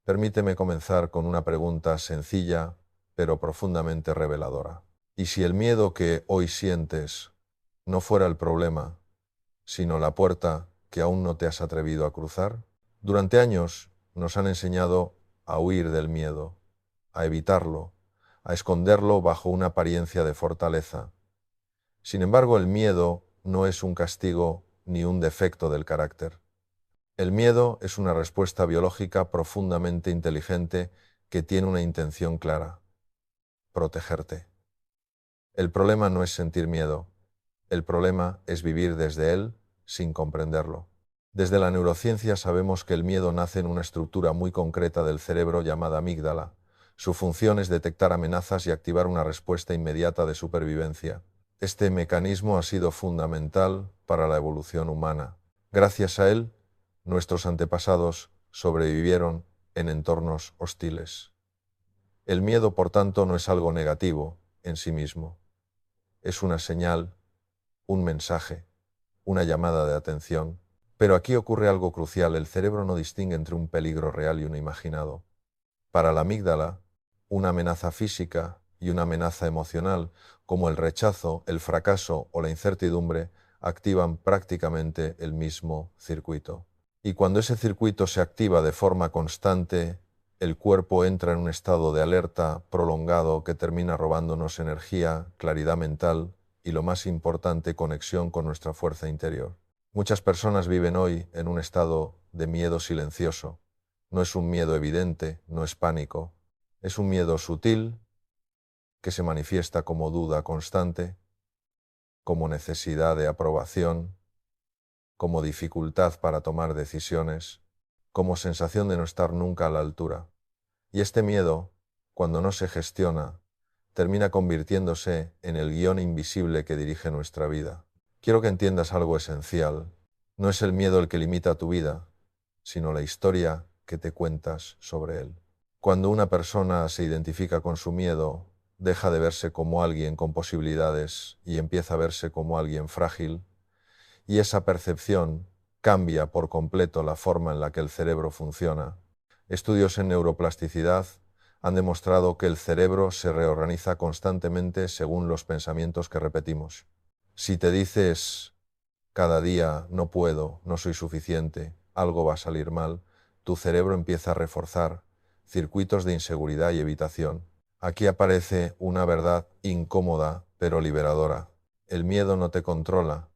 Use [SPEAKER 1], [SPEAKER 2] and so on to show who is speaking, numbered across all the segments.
[SPEAKER 1] Permíteme comenzar con una pregunta sencilla, pero profundamente reveladora. ¿Y si el miedo que hoy sientes no fuera el problema, sino la puerta que aún no te has atrevido a cruzar? Durante años nos han enseñado a huir del miedo, a evitarlo, a esconderlo bajo una apariencia de fortaleza. Sin embargo, el miedo no es un castigo ni un defecto del carácter. El miedo es una respuesta biológica profundamente inteligente que tiene una intención clara: protegerte. El problema no es sentir miedo, el problema es vivir desde él sin comprenderlo. Desde la neurociencia sabemos que el miedo nace en una estructura muy concreta del cerebro llamada amígdala. Su función es detectar amenazas y activar una respuesta inmediata de supervivencia. Este mecanismo ha sido fundamental para la evolución humana. Gracias a él, nuestros antepasados sobrevivieron en entornos hostiles. El miedo, por tanto, no es algo negativo en sí mismo. Es una señal, un mensaje, una llamada de atención. Pero aquí ocurre algo crucial: el cerebro no distingue entre un peligro real y uno imaginado. Para la amígdala, una amenaza física y una amenaza emocional, como el rechazo, el fracaso o la incertidumbre, activan prácticamente el mismo circuito. Y cuando ese circuito se activa de forma constante, el cuerpo entra en un estado de alerta prolongado que termina robándonos energía, claridad mental y, lo más importante, conexión con nuestra fuerza interior. Muchas personas viven hoy en un estado de miedo silencioso. No es un miedo evidente, no es pánico. Es un miedo sutil que se manifiesta como duda constante, como necesidad de aprobación, como dificultad para tomar decisiones, como sensación de no estar nunca a la altura. Y este miedo, cuando no se gestiona, termina convirtiéndose en el guión invisible que dirige nuestra vida. Quiero que entiendas algo esencial. No es el miedo el que limita tu vida, sino la historia que te cuentas sobre él. Cuando una persona se identifica con su miedo, deja de verse como alguien con posibilidades y empieza a verse como alguien frágil, y esa percepción cambia por completo la forma en la que el cerebro funciona. Estudios en neuroplasticidad han demostrado que el cerebro se reorganiza constantemente según los pensamientos que repetimos. Si te dices cada día no puedo, no soy suficiente, algo va a salir mal, tu cerebro empieza a reforzar circuitos de inseguridad y evitación. Aquí aparece una verdad incómoda pero liberadora. El miedo no te controla,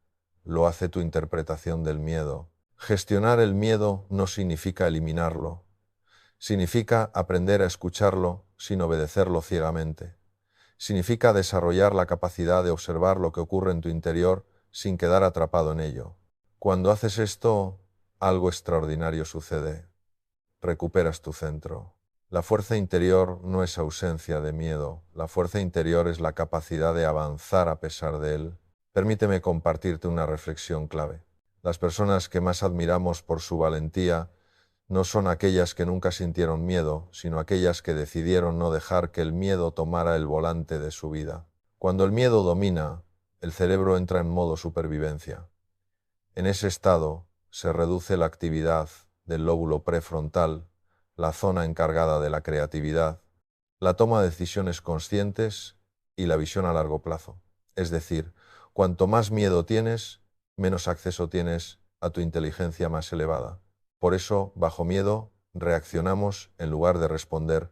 [SPEAKER 1] lo hace tu interpretación del miedo. Gestionar el miedo no significa eliminarlo, significa aprender a escucharlo sin obedecerlo ciegamente. Significa desarrollar la capacidad de observar lo que ocurre en tu interior sin quedar atrapado en ello. Cuando haces esto, algo extraordinario sucede. Recuperas tu centro. La fuerza interior no es ausencia de miedo. La fuerza interior es la capacidad de avanzar a pesar de él. Permíteme compartirte una reflexión clave. Las personas que más admiramos por su valentía no son aquellas que nunca sintieron miedo, sino aquellas que decidieron no dejar que el miedo tomara el volante de su vida. Cuando el miedo domina, el cerebro entra en modo supervivencia. En ese estado se reduce la actividad del lóbulo prefrontal, la zona encargada de la creatividad, la toma de decisiones conscientes y la visión a largo plazo. Es decir, cuanto más miedo tienes, menos acceso tienes a tu inteligencia más elevada. Por eso, bajo miedo, reaccionamos en lugar de responder.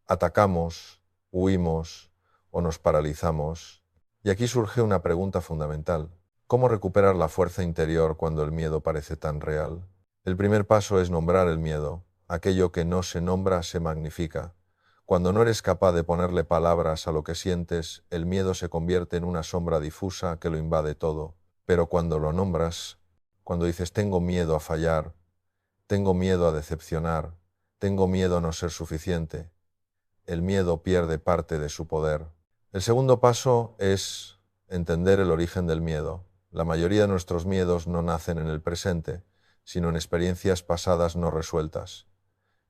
[SPEAKER 1] Atacamos, huimos o nos paralizamos. Y aquí surge una pregunta fundamental: ¿cómo recuperar la fuerza interior cuando el miedo parece tan real? El primer paso es nombrar el miedo. Aquello que no se nombra se magnifica. Cuando no eres capaz de ponerle palabras a lo que sientes, el miedo se convierte en una sombra difusa que lo invade todo. Pero cuando lo nombras, cuando dices tengo miedo a fallar, tengo miedo a decepcionar, tengo miedo a no ser suficiente, el miedo pierde parte de su poder. El segundo paso es entender el origen del miedo. La mayoría de nuestros miedos no nacen en el presente, sino en experiencias pasadas no resueltas.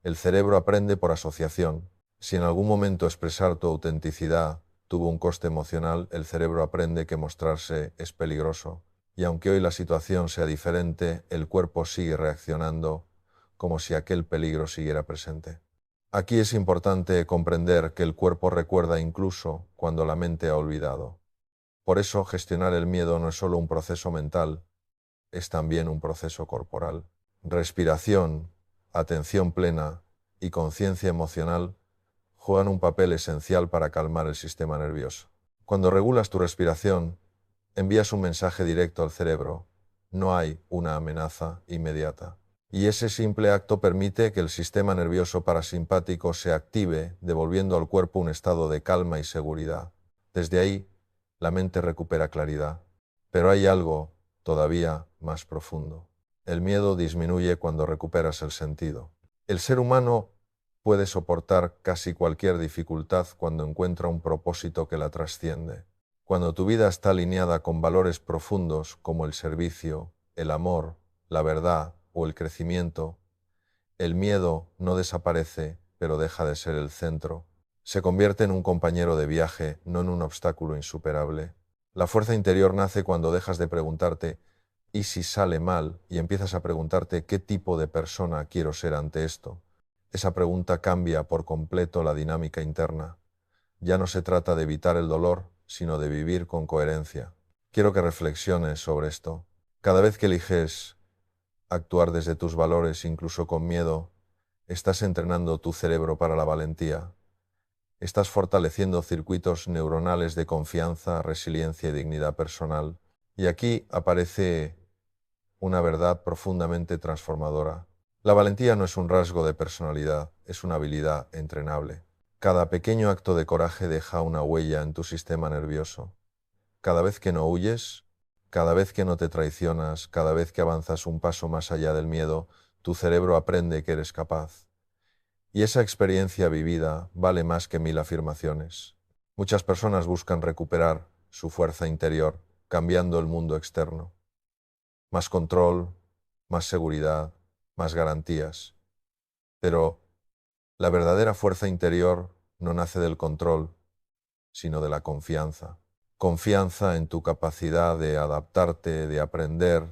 [SPEAKER 1] El cerebro aprende por asociación. Si en algún momento expresar tu autenticidad tuvo un coste emocional, el cerebro aprende que mostrarse es peligroso. Y aunque hoy la situación sea diferente, el cuerpo sigue reaccionando como si aquel peligro siguiera presente. Aquí es importante comprender que el cuerpo recuerda incluso cuando la mente ha olvidado. Por eso gestionar el miedo no es solo un proceso mental, es también un proceso corporal. Respiración, atención plena y conciencia emocional juegan un papel esencial para calmar el sistema nervioso. Cuando regulas tu respiración, envías un mensaje directo al cerebro. No hay una amenaza inmediata. Y ese simple acto permite que el sistema nervioso parasimpático se active, devolviendo al cuerpo un estado de calma y seguridad. Desde ahí, la mente recupera claridad. Pero hay algo todavía más profundo. El miedo disminuye cuando recuperas el sentido. El ser humano puede soportar casi cualquier dificultad cuando encuentra un propósito que la trasciende. Cuando tu vida está alineada con valores profundos como el servicio, el amor, la verdad o el crecimiento, el miedo no desaparece, pero deja de ser el centro. Se convierte en un compañero de viaje, no en un obstáculo insuperable. La fuerza interior nace cuando dejas de preguntarte ¿y si sale mal? Y empiezas a preguntarte ¿qué tipo de persona quiero ser ante esto? Esa pregunta cambia por completo la dinámica interna. Ya no se trata de evitar el dolor, sino de vivir con coherencia. Quiero que reflexiones sobre esto. Cada vez que eliges actuar desde tus valores, incluso con miedo, estás entrenando tu cerebro para la valentía. Estás fortaleciendo circuitos neuronales de confianza, resiliencia y dignidad personal. Y aquí aparece una verdad profundamente transformadora. La valentía no es un rasgo de personalidad, es una habilidad entrenable. Cada pequeño acto de coraje deja una huella en tu sistema nervioso. Cada vez que no huyes, cada vez que no te traicionas, cada vez que avanzas un paso más allá del miedo, tu cerebro aprende que eres capaz. Y esa experiencia vivida vale más que 1000 afirmaciones. Muchas personas buscan recuperar su fuerza interior, cambiando el mundo externo. Más control, más seguridad, más garantías. Pero la verdadera fuerza interior no nace del control, sino de la confianza. Confianza en tu capacidad de adaptarte, de aprender,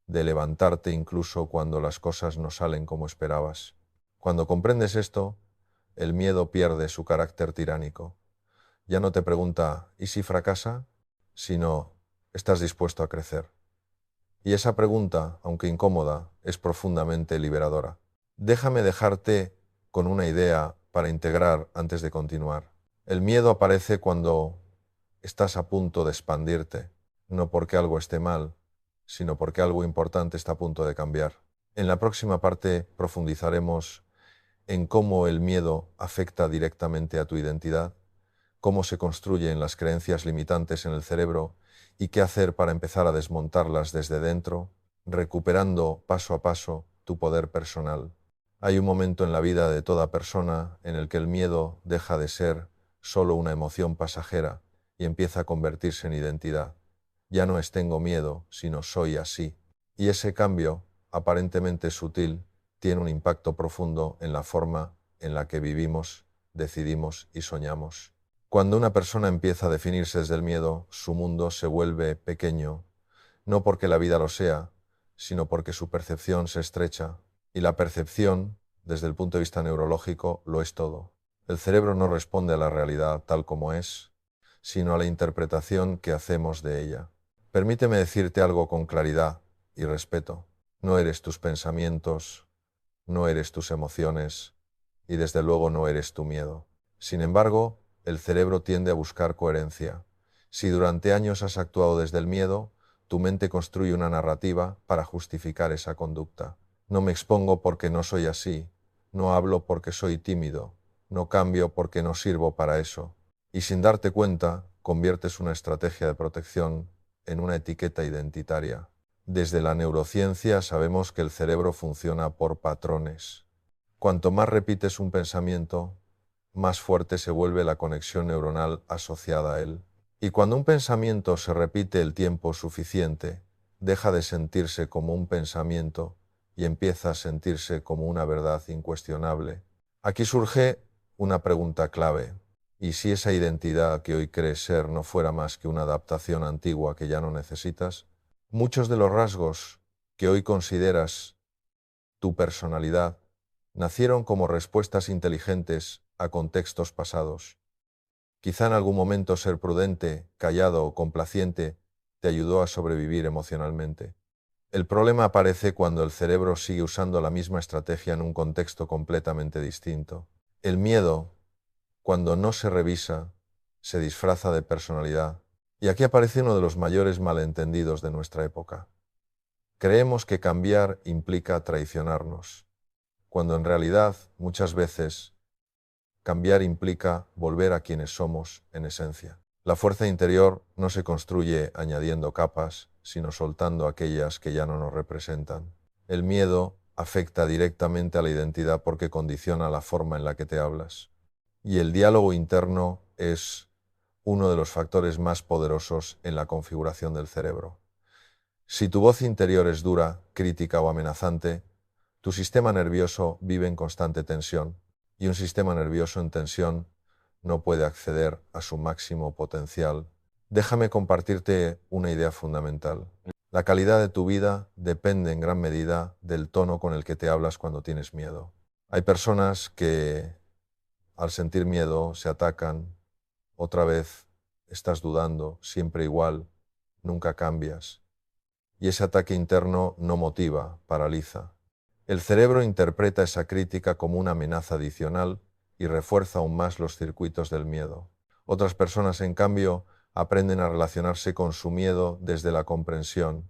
[SPEAKER 1] de levantarte incluso cuando las cosas no salen como esperabas. Cuando comprendes esto, el miedo pierde su carácter tiránico. Ya no te pregunta ¿y si fracasa?, sino ¿estás dispuesto a crecer? Y esa pregunta, aunque incómoda, es profundamente liberadora. Déjame dejarte con una idea para integrar antes de continuar. El miedo aparece cuando estás a punto de expandirte, no porque algo esté mal, sino porque algo importante está a punto de cambiar. En la próxima parte profundizaremos en cómo el miedo afecta directamente a tu identidad, cómo se construyen las creencias limitantes en el cerebro y qué hacer para empezar a desmontarlas desde dentro, recuperando paso a paso tu poder personal. Hay un momento en la vida de toda persona en el que el miedo deja de ser solo una emoción pasajera y empieza a convertirse en identidad. Ya no es tengo miedo, sino soy así. Y ese cambio, aparentemente sutil, tiene un impacto profundo en la forma en la que vivimos, decidimos y soñamos. Cuando una persona empieza a definirse desde el miedo, su mundo se vuelve pequeño, no porque la vida lo sea, sino porque su percepción se estrecha. Y la percepción, desde el punto de vista neurológico, lo es todo. El cerebro no responde a la realidad tal como es, sino a la interpretación que hacemos de ella. Permíteme decirte algo con claridad y respeto. No eres tus pensamientos, no eres tus emociones y desde luego no eres tu miedo. Sin embargo, el cerebro tiende a buscar coherencia. Si durante años has actuado desde el miedo, tu mente construye una narrativa para justificar esa conducta. No me expongo porque no soy así, no hablo porque soy tímido, no cambio porque no sirvo para eso. Y sin darte cuenta, conviertes una estrategia de protección en una etiqueta identitaria. Desde la neurociencia sabemos que el cerebro funciona por patrones. Cuanto más repites un pensamiento, más fuerte se vuelve la conexión neuronal asociada a él. Y cuando un pensamiento se repite el tiempo suficiente, deja de sentirse como un pensamiento y empieza a sentirse como una verdad incuestionable. Aquí surge una pregunta clave. ¿Y si esa identidad que hoy crees ser no fuera más que una adaptación antigua que ya no necesitas? Muchos de los rasgos que hoy consideras tu personalidad Nacieron como respuestas inteligentes a contextos pasados. Quizá en algún momento ser prudente, callado o complaciente te ayudó a sobrevivir emocionalmente. El problema aparece cuando el cerebro sigue usando la misma estrategia en un contexto completamente distinto. El miedo, cuando no se revisa, se disfraza de personalidad. Y aquí aparece uno de los mayores malentendidos de nuestra época. Creemos que cambiar implica traicionarnos, cuando en realidad, muchas veces, cambiar implica volver a quienes somos en esencia. La fuerza interior no se construye añadiendo capas, sino soltando aquellas que ya no nos representan. El miedo afecta directamente a la identidad porque condiciona la forma en la que te hablas. Y el diálogo interno es uno de los factores más poderosos en la configuración del cerebro. Si tu voz interior es dura, crítica o amenazante, tu sistema nervioso vive en constante tensión, y un sistema nervioso en tensión no puede acceder a su máximo potencial. Déjame compartirte una idea fundamental. La calidad de tu vida depende en gran medida del tono con el que te hablas cuando tienes miedo. Hay personas que, al sentir miedo, se atacan. Otra vez estás dudando, siempre igual, nunca cambias. Y ese ataque interno no motiva, paraliza. El cerebro interpreta esa crítica como una amenaza adicional y refuerza aún más los circuitos del miedo. Otras personas, en cambio, aprenden a relacionarse con su miedo desde la comprensión.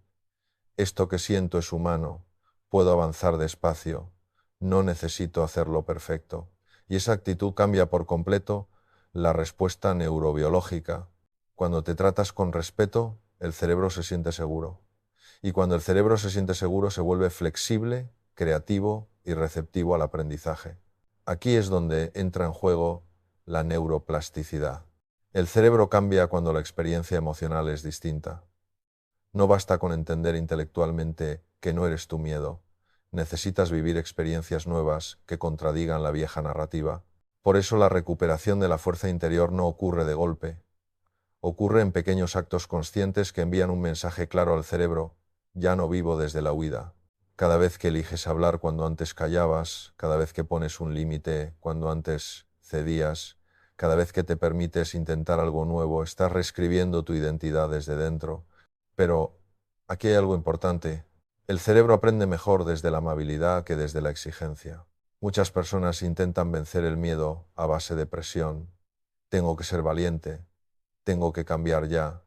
[SPEAKER 1] Esto que siento es humano, puedo avanzar despacio, no necesito hacerlo perfecto. Y esa actitud cambia por completo la respuesta neurobiológica. Cuando te tratas con respeto, el cerebro se siente seguro. Y cuando el cerebro se siente seguro, se vuelve flexible, creativo y receptivo al aprendizaje. Aquí es donde entra en juego la neuroplasticidad. El cerebro cambia cuando la experiencia emocional es distinta. No basta con entender intelectualmente que no eres tu miedo. Necesitas vivir experiencias nuevas que contradigan la vieja narrativa. Por eso la recuperación de la fuerza interior no ocurre de golpe. Ocurre en pequeños actos conscientes que envían un mensaje claro al cerebro: ya no vivo desde la huida. Cada vez que eliges hablar cuando antes callabas, cada vez que pones un límite cuando antes cedías, cada vez que te permites intentar algo nuevo, estás reescribiendo tu identidad desde dentro. Pero aquí hay algo importante. El cerebro aprende mejor desde la amabilidad que desde la exigencia. Muchas personas intentan vencer el miedo a base de presión. Tengo que ser valiente, tengo que cambiar ya.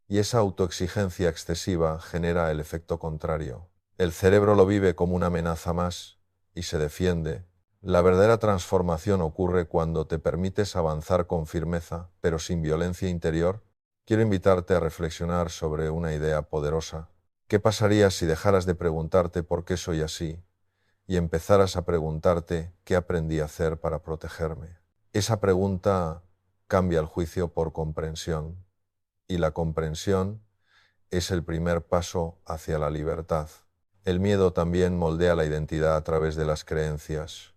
[SPEAKER 1] Y esa autoexigencia excesiva genera el efecto contrario. El cerebro lo vive como una amenaza más y se defiende. La verdadera transformación ocurre cuando te permites avanzar con firmeza, pero sin violencia interior. Quiero invitarte a reflexionar sobre una idea poderosa. ¿Qué pasaría si dejaras de preguntarte por qué soy así y empezaras a preguntarte qué aprendí a hacer para protegerme? Esa pregunta cambia el juicio por comprensión, y la comprensión es el primer paso hacia la libertad. El miedo también moldea la identidad a través de las creencias.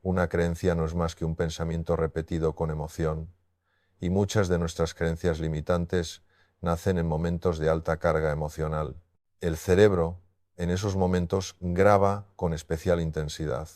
[SPEAKER 1] Una creencia no es más que un pensamiento repetido con emoción, y muchas de nuestras creencias limitantes nacen en momentos de alta carga emocional. El cerebro, en esos momentos, graba con especial intensidad.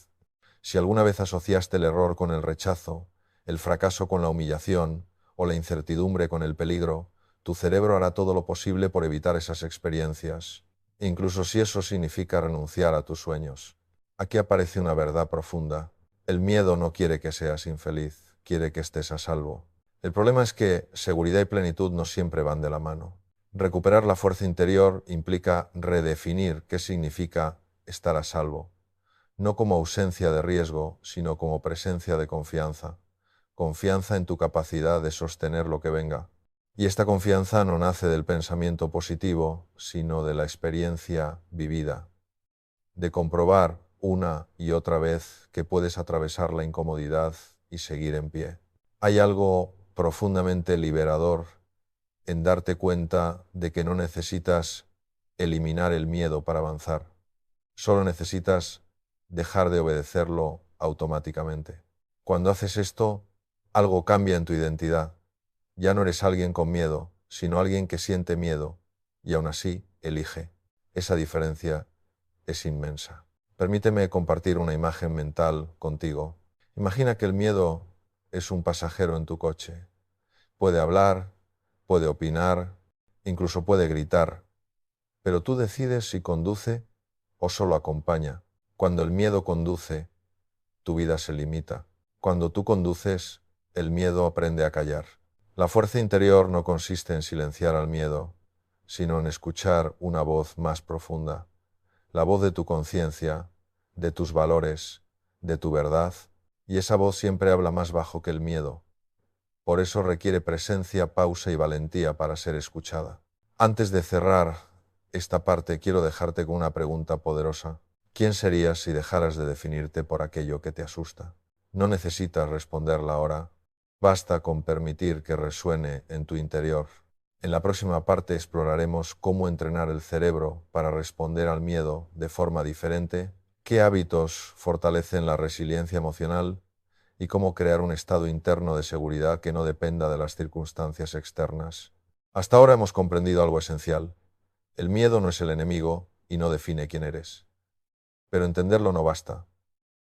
[SPEAKER 1] Si alguna vez asociaste el error con el rechazo, el fracaso con la humillación o la incertidumbre con el peligro, tu cerebro hará todo lo posible por evitar esas experiencias, incluso si eso significa renunciar a tus sueños. Aquí aparece una verdad profunda. El miedo no quiere que seas infeliz, quiere que estés a salvo. El problema es que seguridad y plenitud no siempre van de la mano. Recuperar la fuerza interior implica redefinir qué significa estar a salvo, no como ausencia de riesgo, sino como presencia de confianza. Confianza en tu capacidad de sostener lo que venga. Y esta confianza no nace del pensamiento positivo, sino de la experiencia vivida, de comprobar una y otra vez que puedes atravesar la incomodidad y seguir en pie. Hay algo profundamente liberador en darte cuenta de que no necesitas eliminar el miedo para avanzar. Solo necesitas dejar de obedecerlo automáticamente. Cuando haces esto, algo cambia en tu identidad. Ya no eres alguien con miedo, sino alguien que siente miedo y aún así elige. Esa diferencia es inmensa. Permíteme compartir una imagen mental contigo. Imagina que el miedo es un pasajero en tu coche. Puede hablar, puede opinar, incluso puede gritar, pero tú decides si conduce o solo acompaña. Cuando el miedo conduce, tu vida se limita. Cuando tú conduces, el miedo aprende a callar. La fuerza interior no consiste en silenciar al miedo, sino en escuchar una voz más profunda, la voz de tu conciencia, de tus valores, de tu verdad, y esa voz siempre habla más bajo que el miedo. Por eso requiere presencia, pausa y valentía para ser escuchada. Antes de cerrar esta parte, quiero dejarte con una pregunta poderosa. ¿Quién serías si dejaras de definirte por aquello que te asusta? No necesitas responderla ahora. Basta con permitir que resuene en tu interior. En la próxima parte exploraremos cómo entrenar el cerebro para responder al miedo de forma diferente, qué hábitos fortalecen la resiliencia emocional y cómo crear un estado interno de seguridad que no dependa de las circunstancias externas. Hasta ahora hemos comprendido algo esencial. El miedo no es el enemigo y no define quién eres. Pero entenderlo no basta.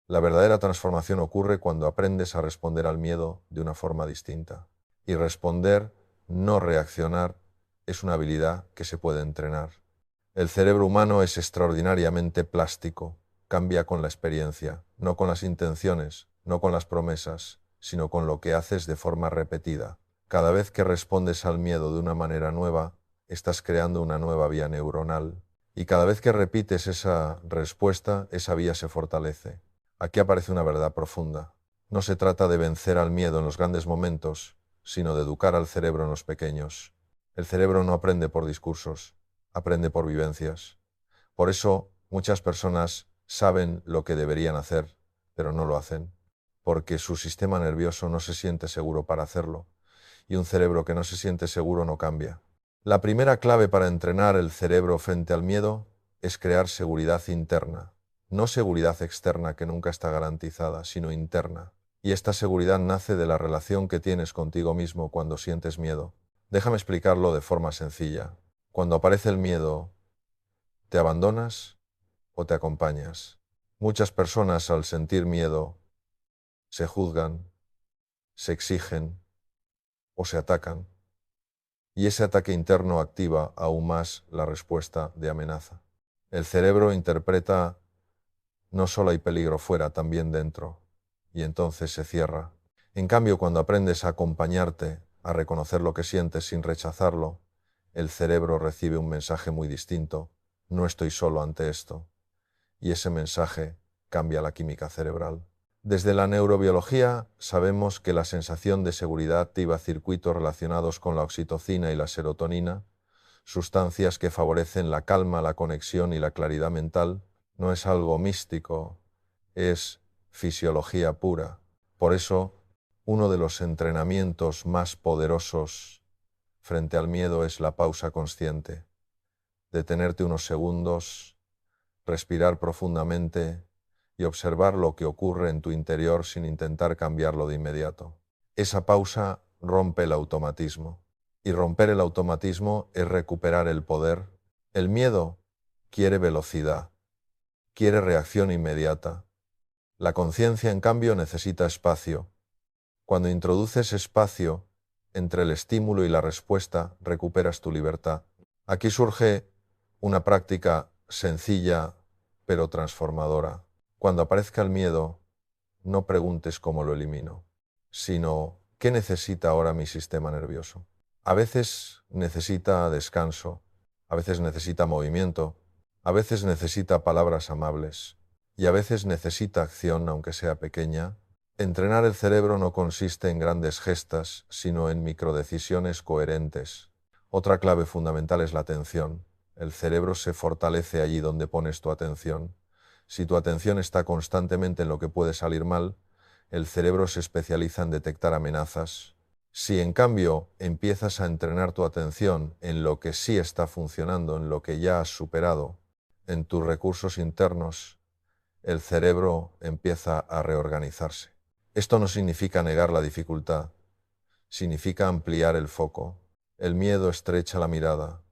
[SPEAKER 1] La verdadera transformación ocurre cuando aprendes a responder al miedo de una forma distinta. Y responder, no reaccionar, es una habilidad que se puede entrenar. El cerebro humano es extraordinariamente plástico. Cambia con la experiencia, no con las intenciones, no con las promesas, sino con lo que haces de forma repetida. Cada vez que respondes al miedo de una manera nueva, estás creando una nueva vía neuronal. Y cada vez que repites esa respuesta, esa vía se fortalece. Aquí aparece una verdad profunda. No se trata de vencer al miedo en los grandes momentos, sino de educar al cerebro en los pequeños. El cerebro no aprende por discursos, aprende por vivencias. Por eso, muchas personas saben lo que deberían hacer, pero no lo hacen, porque su sistema nervioso no se siente seguro para hacerlo, y un cerebro que no se siente seguro no cambia. La primera clave para entrenar el cerebro frente al miedo es crear seguridad interna, no seguridad externa que nunca está garantizada, sino interna. Y esta seguridad nace de la relación que tienes contigo mismo cuando sientes miedo. Déjame explicarlo de forma sencilla. Cuando aparece el miedo, ¿te abandonas o te acompañas? Muchas personas al sentir miedo se juzgan, se exigen o se atacan. Y ese ataque interno activa aún más la respuesta de amenaza. El cerebro interpreta no solo hay peligro fuera, también dentro, y entonces se cierra. En cambio, cuando aprendes a acompañarte, a reconocer lo que sientes sin rechazarlo, el cerebro recibe un mensaje muy distinto. No estoy solo ante esto. Y ese mensaje cambia la química cerebral. Desde la neurobiología sabemos que la sensación de seguridad activa circuitos relacionados con la oxitocina y la serotonina, sustancias que favorecen la calma, la conexión y la claridad mental. No es algo místico, es fisiología pura. Por eso, uno de los entrenamientos más poderosos frente al miedo es la pausa consciente. Detenerte unos segundos, respirar profundamente y observar lo que ocurre en tu interior sin intentar cambiarlo de inmediato. Esa pausa rompe el automatismo. Y romper el automatismo es recuperar el poder. El miedo quiere velocidad, quiere reacción inmediata. La conciencia, en cambio, necesita espacio. Cuando introduces espacio entre el estímulo y la respuesta, recuperas tu libertad. Aquí surge una práctica sencilla pero transformadora. Cuando aparezca el miedo, no preguntes cómo lo elimino, sino ¿qué necesita ahora mi sistema nervioso? A veces necesita descanso, a veces necesita movimiento, a veces necesita palabras amables y a veces necesita acción, aunque sea pequeña. Entrenar el cerebro no consiste en grandes gestas, sino en microdecisiones coherentes. Otra clave fundamental es la atención. El cerebro se fortalece allí donde pones tu atención. Si tu atención está constantemente en lo que puede salir mal, el cerebro se especializa en detectar amenazas. Si en cambio empiezas a entrenar tu atención en lo que sí está funcionando, en lo que ya has superado, en tus recursos internos, el cerebro empieza a reorganizarse. Esto no significa negar la dificultad, significa ampliar el foco. El miedo estrecha la mirada,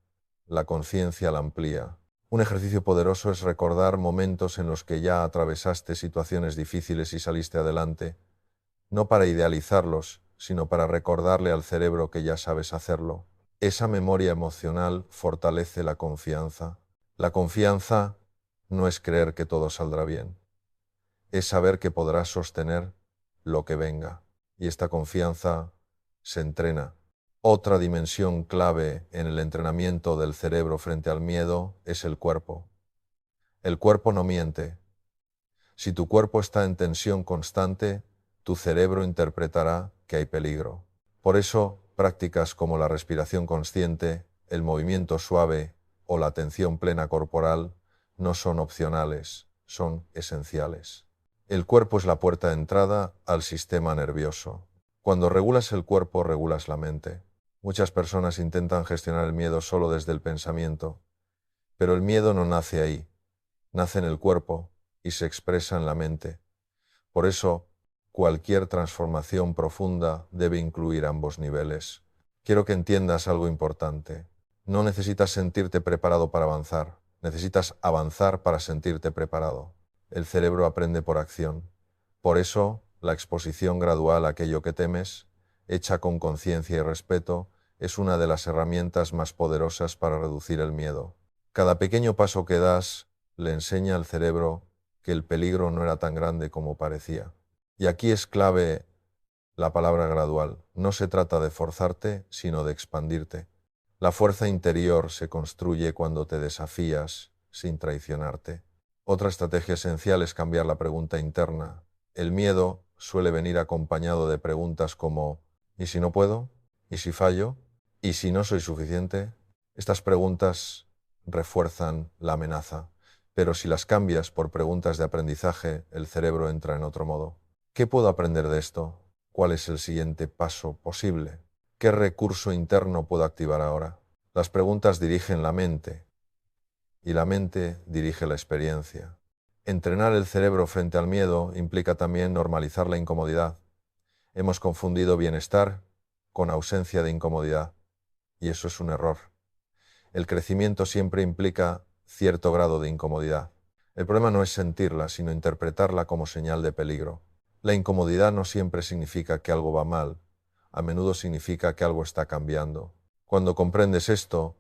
[SPEAKER 1] la conciencia la amplía. Un ejercicio poderoso es recordar momentos en los que ya atravesaste situaciones difíciles y saliste adelante, no para idealizarlos, sino para recordarle al cerebro que ya sabes hacerlo. Esa memoria emocional fortalece la confianza. La confianza no es creer que todo saldrá bien, es saber que podrás sostener lo que venga, y esta confianza se entrena. Otra dimensión clave en el entrenamiento del cerebro frente al miedo es el cuerpo. El cuerpo no miente. Si tu cuerpo está en tensión constante, tu cerebro interpretará que hay peligro. Por eso, prácticas como la respiración consciente, el movimiento suave o la atención plena corporal no son opcionales, son esenciales. El cuerpo es la puerta de entrada al sistema nervioso. Cuando regulas el cuerpo, regulas la mente. Muchas personas intentan gestionar el miedo solo desde el pensamiento, pero el miedo no nace ahí, nace en el cuerpo y se expresa en la mente. Por eso, cualquier transformación profunda debe incluir ambos niveles. Quiero que entiendas algo importante. No necesitas sentirte preparado para avanzar, necesitas avanzar para sentirte preparado. El cerebro aprende por acción. Por eso, la exposición gradual a aquello que temes, hecha con conciencia y respeto, es una de las herramientas más poderosas para reducir el miedo. Cada pequeño paso que das le enseña al cerebro que el peligro no era tan grande como parecía. Y aquí es clave la palabra gradual. No se trata de forzarte, sino de expandirte. La fuerza interior se construye cuando te desafías sin traicionarte. Otra estrategia esencial es cambiar la pregunta interna. El miedo suele venir acompañado de preguntas como ¿y si no puedo? ¿Y si fallo? ¿Y si no soy suficiente? Estas preguntas refuerzan la amenaza, pero si las cambias por preguntas de aprendizaje, el cerebro entra en otro modo. ¿Qué puedo aprender de esto? ¿Cuál es el siguiente paso posible? ¿Qué recurso interno puedo activar ahora? Las preguntas dirigen la mente, y la mente dirige la experiencia. Entrenar el cerebro frente al miedo implica también normalizar la incomodidad. Hemos confundido bienestar con ausencia de incomodidad, y eso es un error. El crecimiento siempre implica cierto grado de incomodidad. El problema no es sentirla, sino interpretarla como señal de peligro. La incomodidad no siempre significa que algo va mal, a menudo significa que algo está cambiando. Cuando comprendes esto,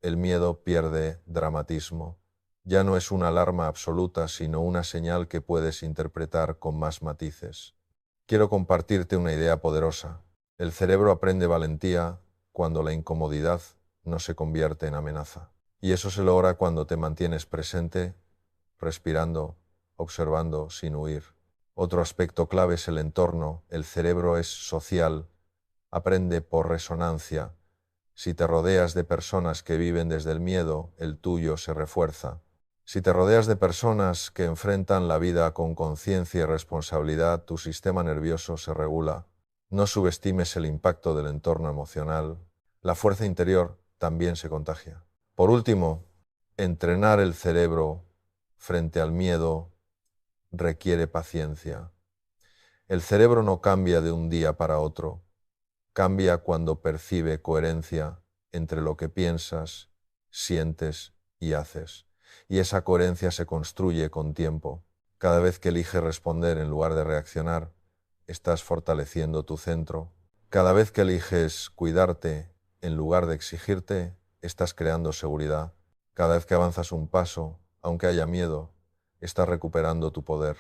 [SPEAKER 1] el miedo pierde dramatismo. Ya no es una alarma absoluta, sino una señal que puedes interpretar con más matices. Quiero compartirte una idea poderosa. El cerebro aprende valentía cuando la incomodidad no se convierte en amenaza. Y eso se logra cuando te mantienes presente, respirando, observando sin huir. Otro aspecto clave es el entorno. El cerebro es social, aprende por resonancia. Si te rodeas de personas que viven desde el miedo, el tuyo se refuerza. Si te rodeas de personas que enfrentan la vida con conciencia y responsabilidad, tu sistema nervioso se regula. No subestimes el impacto del entorno emocional. La fuerza interior también se contagia. Por último, entrenar el cerebro frente al miedo requiere paciencia. El cerebro no cambia de un día para otro. Cambia cuando percibe coherencia entre lo que piensas, sientes y haces. Y esa coherencia se construye con tiempo. Cada vez que eliges responder en lugar de reaccionar, estás fortaleciendo tu centro. Cada vez que eliges cuidarte en lugar de exigirte, estás creando seguridad. Cada vez que avanzas un paso, aunque haya miedo, estás recuperando tu poder.